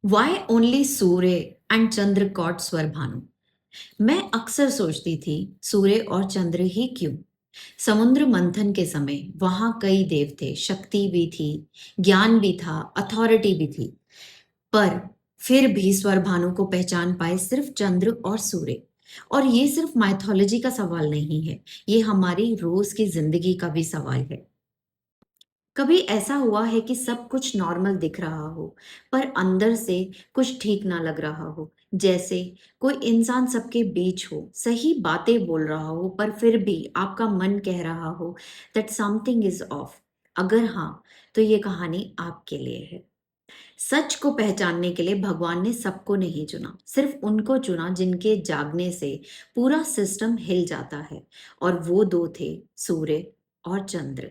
Y only Surya and Chandra god Swarbhanu. मैं अक्सर सोचती थी, सूर्य और चंद्र ही क्यों? समुद्र मंथन के समय वहां कई देव थे, शक्ति भी थी, ज्ञान भी था, अथॉरिटी भी थी। पर फिर भी स्वर भानु को पहचान पाए सिर्फ चंद्र और सूर्य। और ये सिर्फ माइथोलॉजी का सवाल नहीं है, ये हमारी रोज की जिंदगी का भी सवाल है। कभी ऐसा हुआ है कि सब कुछ नॉर्मल दिख रहा हो, पर अंदर से कुछ ठीक ना लग रहा हो? जैसे कोई इंसान सबके बीच हो, सही बातें बोल रहा हो, पर फिर भी आपका मन कह रहा हो दैट समथिंग इज ऑफ। अगर हाँ, तो ये कहानी आपके लिए है। सच को पहचानने के लिए भगवान ने सबको नहीं चुना, सिर्फ उनको चुना जिनके जागने से पूरा सिस्टम हिल जाता है। और वो दो थे, सूर्य और चंद्र।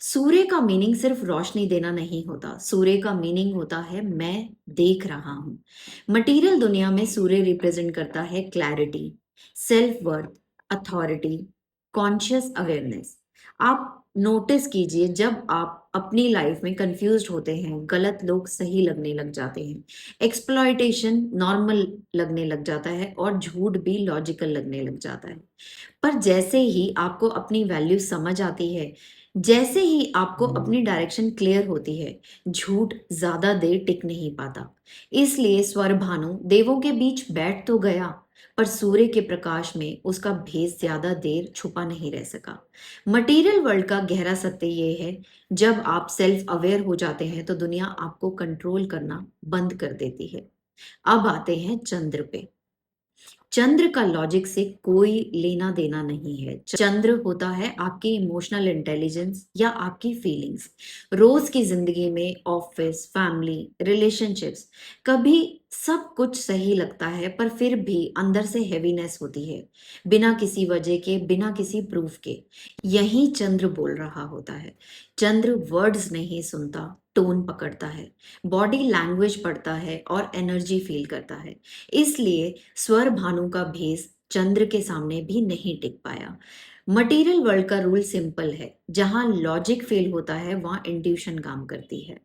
सूर्य का मीनिंग सिर्फ रोशनी देना नहीं होता, सूर्य का मीनिंग होता है मैं देख रहा हूं। मटेरियल दुनिया में सूर्य रिप्रेजेंट करता है clarity, self worth, authority, conscious awareness. आप नोटिस कीजिए, जब आप अपनी लाइफ में कंफ्यूज्ड होते हैं, गलत लोग सही लगने लग जाते हैं, एक्सप्लॉयटेशन नॉर्मल लगने लग जाता है और झूठ भी लॉजिकल लगने लग जाता है। पर जैसे ही आपको अपनी वैल्यू समझ आती है, जैसे ही आपको अपनी डायरेक्शन क्लियर होती है, झूठ ज्यादा देर टिक नहीं पाता। इसलिए स्वर भानु देवों के बीच बैठ तो गया, पर सूर्य के प्रकाश में उसका भेद ज्यादा देर छुपा नहीं रह सका। मटेरियल वर्ल्ड का गहरा सत्य ये है, जब आप सेल्फ अवेयर हो जाते हैं तो दुनिया आपको कंट्रोल करना बंद कर देती है। अब आते हैं चंद्र पे। चंद्र का लॉजिक से कोई लेना देना नहीं है। चंद्र होता है आपकी इमोशनल इंटेलिजेंस या आपकी फीलिंग्स। रोज की जिंदगी में, ऑफिस, फैमिली, रिलेशनशिप्स, कभी सब कुछ सही लगता है, पर फिर भी अंदर से हेवीनेस होती है, बिना किसी वजह के, बिना किसी प्रूफ के। यही चंद्र बोल रहा होता है। चंद्र वर्ड्स नहीं सुनता, टोन पकड़ता है, बॉडी लैंग्वेज पढ़ता है और एनर्जी फील करता है। इसलिए स्वर भानु का भेस चंद्र के सामने भी नहीं टिक पाया। मटेरियल वर्ल्ड का रूल सिंपल है, जहां लॉजिक फेल होता है वहां इंट्यूशन काम करती है।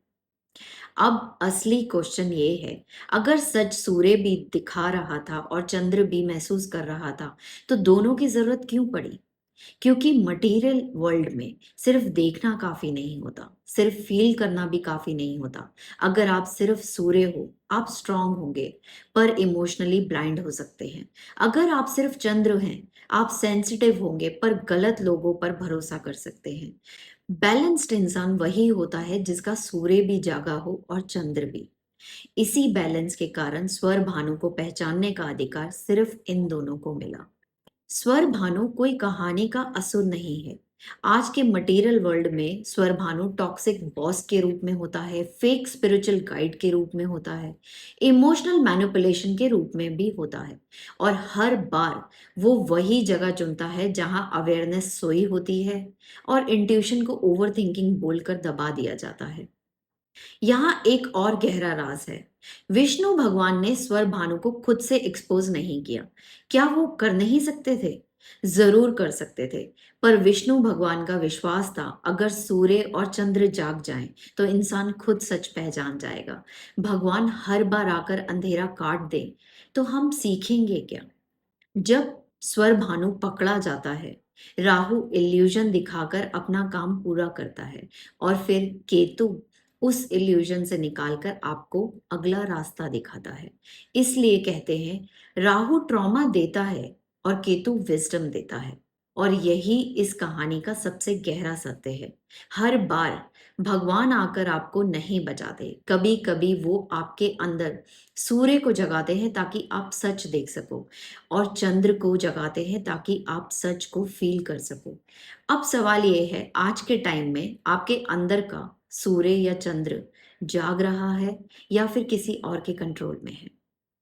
अब असली क्वेश्चन ये है, अगर सच सूर्य भी दिखा रहा था और चंद्र भी महसूस कर रहा था, तो दोनों की जरूरत क्यों पड़ी? क्योंकि मटेरियल वर्ल्ड में सिर्फ देखना काफी नहीं होता, सिर्फ फील करना भी काफी नहीं होता। अगर आप सिर्फ सूर्य हो, आप स्ट्रांग होंगे, पर इमोशनली ब्लाइंड हो सकते हैं। अगर आप सिर्फ चंद्र हैं, आप सेंसिटिव होंगे, पर गलत लोगों पर भरोसा कर सकते हैं। बैलेंस्ड इंसान वही होता है जिसका सूर्य भी जागा हो और चंद्र भी। इसी बैलेंस के कारण स्वर भानु को पहचानने का अधिकार सिर्फ इन दोनों को मिला। स्वर भानु कोई कहानी का असुर नहीं है। आज के मटेरियल वर्ल्ड में स्वर भानु टॉक्सिक बॉस के रूप में होता है, फेक स्पिरिचुअल गाइड के रूप में होता है, इमोशनल मैनिपुलेशन के रूप में भी होता है। और हर बार वो वही जगह चुनता है जहां अवेयरनेस सोई होती है और इंट्यूशन को ओवर थिंकिंग बोलकर दबा दिया जाता है। यहाँ एक और गहरा राज है। विष्णु भगवान ने स्वर भानु को खुद से एक्सपोज नहीं किया। क्या वो कर नहीं सकते थे? जरूर कर सकते थे। पर विष्णु भगवान का विश्वास था, अगर सूर्य और चंद्र जाग जाएं, तो इंसान खुद सच पहचान जाएगा। भगवान हर बार आकर अंधेरा काट दे, तो हम सीखेंगे क्या? जब स्वर भानु पकड़ा जाता है, राहु इल्यूजन दिखाकर अपना काम पूरा करता है, और फिर केतु उस इल्यूजन से निकालकर आपको अगला रास्ता दिखाता है। इसलिए कहते हैं, राहु ट्रॉमा देता है और केतु विजडम देता है। और यही इस कहानी का सबसे गहरा सत्य है। हर बार भगवान आकर आपको नहीं बचाते, कभी कभी वो आपके अंदर सूर्य को जगाते हैं ताकि आप सच देख सको, और चंद्र को जगाते हैं ताकि आप सच को फील कर सको। अब सवाल ये है, आज के टाइम में आपके अंदर का सूर्य या चंद्र जाग रहा है, या फिर किसी और के कंट्रोल में है?